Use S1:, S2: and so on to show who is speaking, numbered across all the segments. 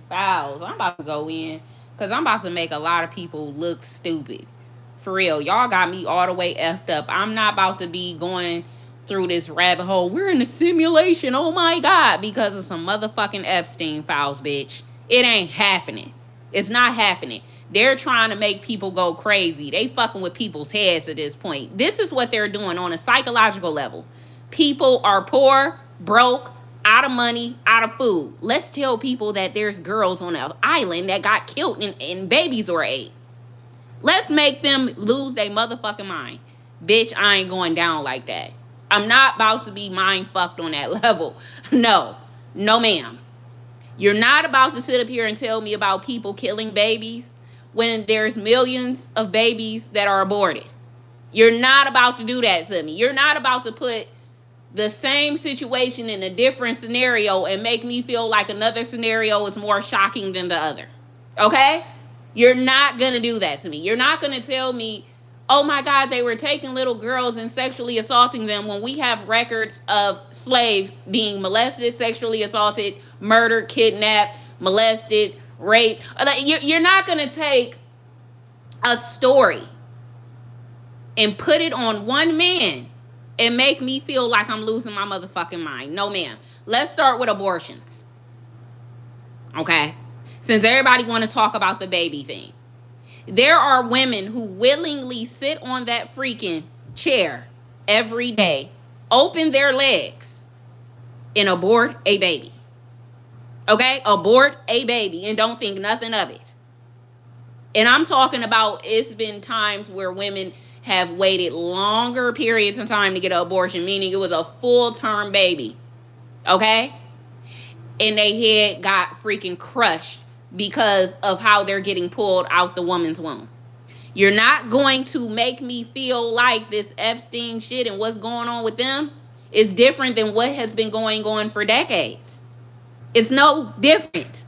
S1: Fouls. I'm about to go in because I'm about to make a lot of people look stupid. For real. Y'all got me all the way effed up. I'm not about to be going through this rabbit hole. We're in a simulation. Oh my God. Because of some motherfucking Epstein files, bitch. It ain't happening. It's not happening. They're trying to make people go crazy. They fucking with people's heads at this point. This is what they're doing on a psychological level. People are poor, broke, out of money, out of food. Let's tell people that there's girls on an island that got killed and babies were ate. Let's make them lose their motherfucking mind. Bitch, I ain't going down like that. I'm not about to be mind fucked on that level. No. No, ma'am. You're not about to sit up here and tell me about people killing babies when there's millions of babies that are aborted. You're not about to do that to me. You're not about to put the same situation in a different scenario and make me feel like another scenario is more shocking than the other. Okay? You're not going to do that to me. You're not going to tell me, oh my God, they were taking little girls and sexually assaulting them when we have records of slaves being molested, sexually assaulted, murdered, kidnapped, molested, raped. You're not going to take a story and put it on one man and make me feel like I'm losing my motherfucking mind. No, ma'am. Let's start with abortions. Okay? Since everybody want to talk about the baby thing. There are women who willingly sit on that freaking chair every day, open their legs, and abort a baby. Okay? Abort a baby and don't think nothing of it. And I'm talking about, it's been times where women have waited longer periods of time to get an abortion, meaning it was a full-term baby. Okay? And their head got freaking crushed because of how they're getting pulled out the woman's womb. You're not going to make me feel like this Epstein shit and what's going on with them is different than what has been going on for decades. It's no different.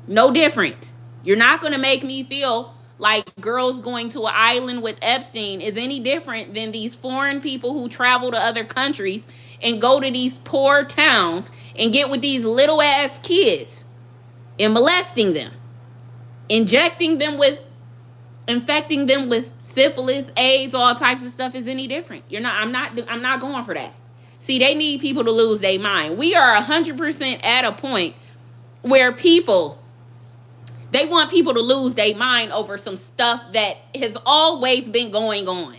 S1: No different. You're not going to make me feel like girls going to an island with Epstein is any different than these foreign people who travel to other countries and go to these poor towns and get with these little ass kids and molesting them, infecting them with syphilis, AIDS, all types of stuff is any different. I'm not going for that. See, they need people to lose their mind. We are 100% at a point where they want people to lose their mind over some stuff that has always been going on.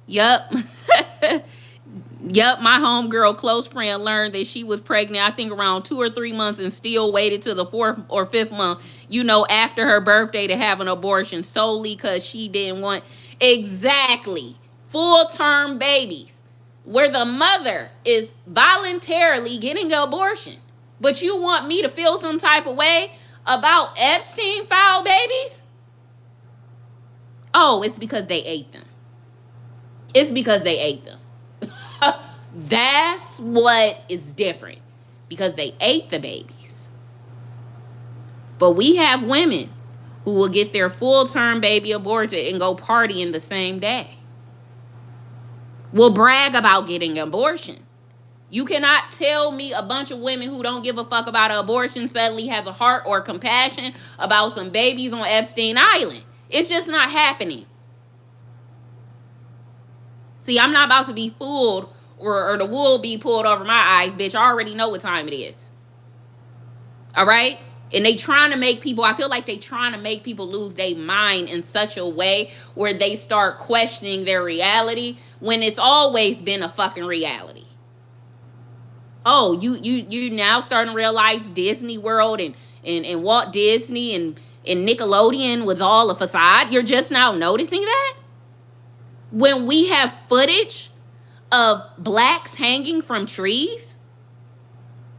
S1: Yup. Yup, my homegirl, close friend, learned that she was pregnant, I think around 2 or 3 months, and still waited to the 4th or 5th month, after her birthday to have an abortion solely because she didn't want exactly full-term babies where the mother is voluntarily getting an abortion. But you want me to feel some type of way about Epstein file babies? Oh, it's because they ate them. It's because they ate them. That's what is different. Because they ate the babies. But we have women who will get their full-term baby aborted and go party in the same day. Will brag about getting an abortion. You cannot tell me a bunch of women who don't give a fuck about an abortion suddenly has a heart or compassion about some babies on Epstein Island. It's just not happening. See, I'm not about to be fooled or the wool be pulled over my eyes, bitch. I already know what time it is. All right? And they trying to make people, I feel like they trying to make people lose their mind in such a way where they start questioning their reality when it's always been a fucking reality. Oh, you now starting to realize Disney World and Walt Disney and Nickelodeon was all a facade? You're just now noticing that? When we have footage of blacks hanging from trees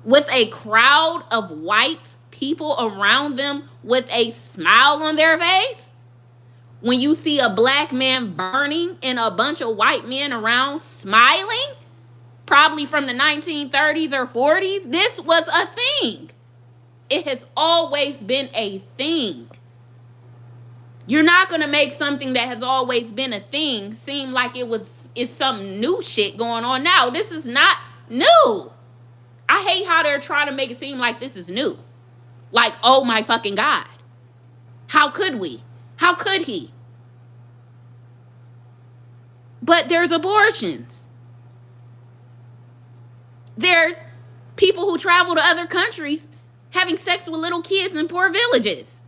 S1: with a crowd of white people around them with a smile on their face? When you see a black man burning and a bunch of white men around smiling? Probably from the 1930s or 40s. This was a thing. It has always been a thing. You're not going to make something that has always been a thing seem like it's some new shit going on now. This is not new. I hate how they're trying to make it seem like this is new. Like, oh my fucking God. How could we? How could he? But there's abortions. There's people who travel to other countries having sex with little kids in poor villages.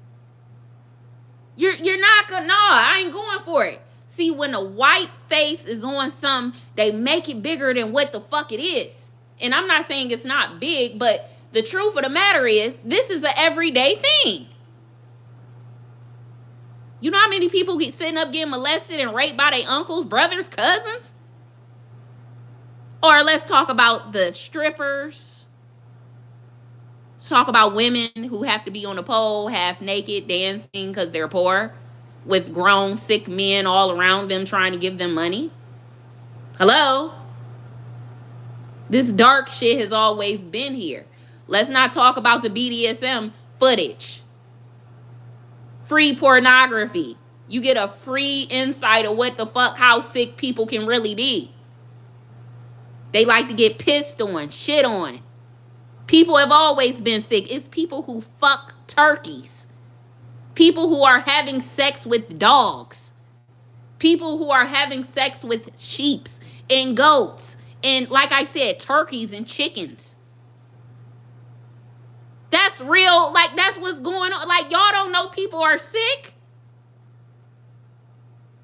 S1: You're not gonna, no, I ain't going for it. See, when a white face is on something, they make it bigger than what the fuck it is. And I'm not saying it's not big, but the truth of the matter is, this is an everyday thing. You know how many people get sitting up getting molested and raped by their uncles, brothers, cousins? Or let's talk about the strippers. Let's talk about women who have to be on a pole, half naked, dancing because they're poor, with grown, sick men all around them trying to give them money. Hello? This dark shit has always been here. Let's not talk about the BDSM footage. Free pornography. You get a free insight of what the fuck, how sick people can really be. They like to get pissed on, shit on. People have always been sick. It's people who fuck turkeys. People who are having sex with dogs. People who are having sex with sheep and goats. And like I said, turkeys and chickens. That's real. Like, that's what's going on. Like, y'all don't know people are sick?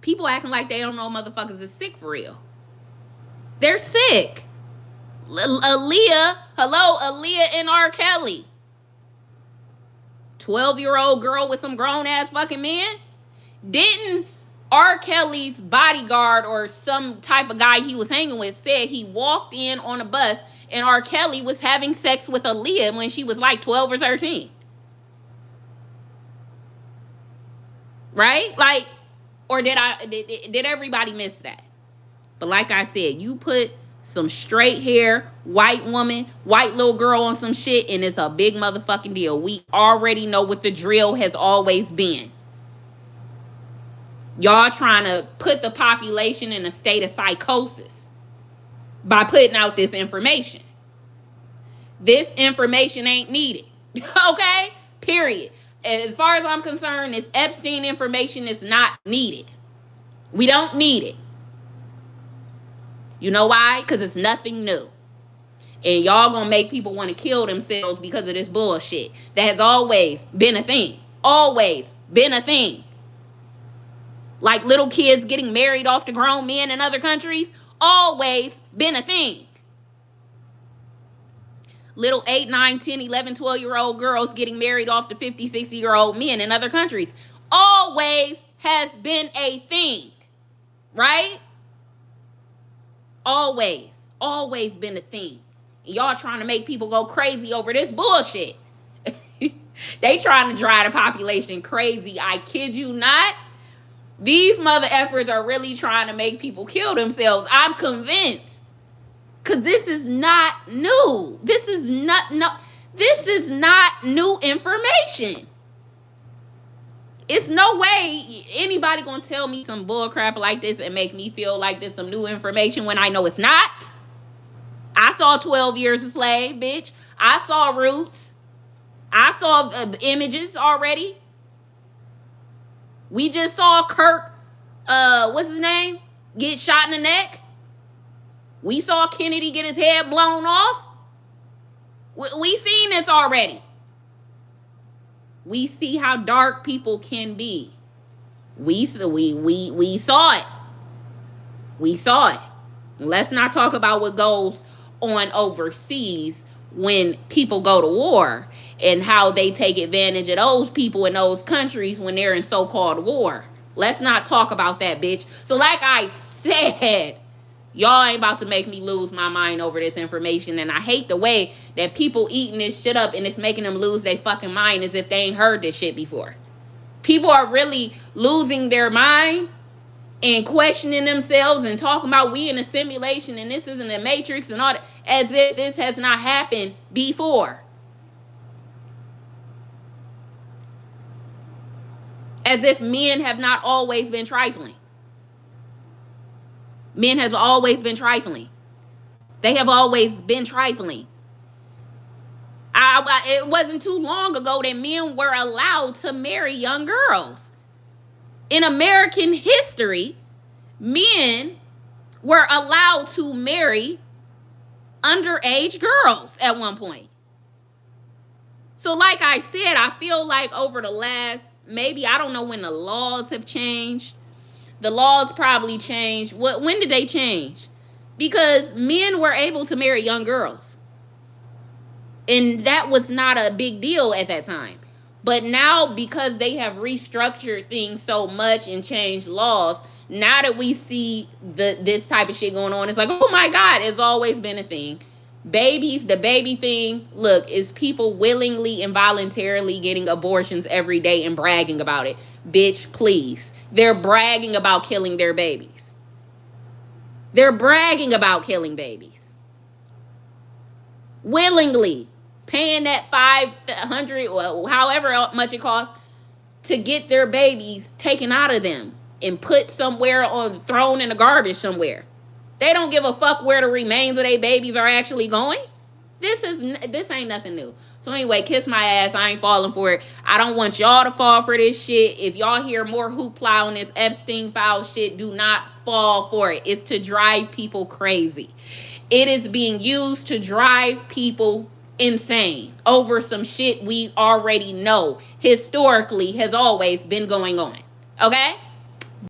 S1: People acting like they don't know motherfuckers is sick for real. They're sick. Aaliyah and R. Kelly. 12-year-old girl with some grown-ass fucking men. Didn't R. Kelly's bodyguard or some type of guy he was hanging with said he walked in on a bus and R. Kelly was having sex with Aaliyah when she was like 12 or 13. Right? Like, or did everybody miss that? But like I said, you put some straight hair, white woman, white little girl on some shit, and it's a big motherfucking deal. We already know what the drill has always been. Y'all trying to put the population in a state of psychosis by putting out this information. This information ain't needed. Okay? Period. As far as I'm concerned, this Epstein information is not needed. We don't need it. You know why? Because it's nothing new. And y'all gonna make people want to kill themselves because of this bullshit. That has always been a thing. Always been a thing. Like little kids getting married off to grown men in other countries. Always been a thing. Little 8, 9, 10, 11, 12-year-old girls getting married off to 50, 60-year-old men in other countries. Always has been a thing. Right? Always been a thing. Y'all trying to make people go crazy over this bullshit. They trying to drive the population crazy. I kid you not. These mother efforts are really trying to make people kill themselves. I'm convinced. Because this is not new. This is not new information. It's no way anybody gonna tell me some bull crap like this and make me feel like there's some new information when I know it's not. I saw 12 Years a Slave, bitch. I saw Roots. I saw images already. We just saw Kirk, what's his name? Get shot in the neck. We saw Kennedy get his head blown off. We seen this already. We see how dark people can be. We saw it. We saw it. Let's not talk about what goes on overseas when people go to war and how they take advantage of those people in those countries when they're in so-called war. Let's not talk about that, bitch. So like I said, y'all ain't about to make me lose my mind over this information. And I hate the way that people eating this shit up and it's making them lose their fucking mind as if they ain't heard this shit before. People are really losing their mind and questioning themselves and talking about we in a simulation and this isn't a matrix and all that, as if this has not happened before. As if men have not always been trifling. Men have always been trifling. They have always been trifling. It wasn't too long ago that men were allowed to marry young girls. In American history, men were allowed to marry underage girls at one point. So like I said, I feel like over the last, maybe, I don't know when the laws have changed. The laws probably changed. When did they change? Because men were able to marry young girls. And that was not a big deal at that time. But now, because they have restructured things so much and changed laws, now that we see this type of shit going on, it's like, oh my God, it's always been a thing. Babies, the baby thing, look, is people willingly and voluntarily getting abortions every day and bragging about it. Bitch, please. They're bragging about killing their babies. They're bragging about killing babies. Willingly. Paying that $500 or however much it costs to get their babies taken out of them and put somewhere or thrown in the garbage somewhere. They don't give a fuck where the remains of their babies are actually going. This ain't nothing new. So anyway, kiss my ass. I ain't falling for it. I don't want y'all to fall for this shit. If y'all hear more hoopla on this Epstein file shit, do not fall for it. It's to drive people crazy. It is being used to drive people insane over some shit we already know historically has always been going on. Okay?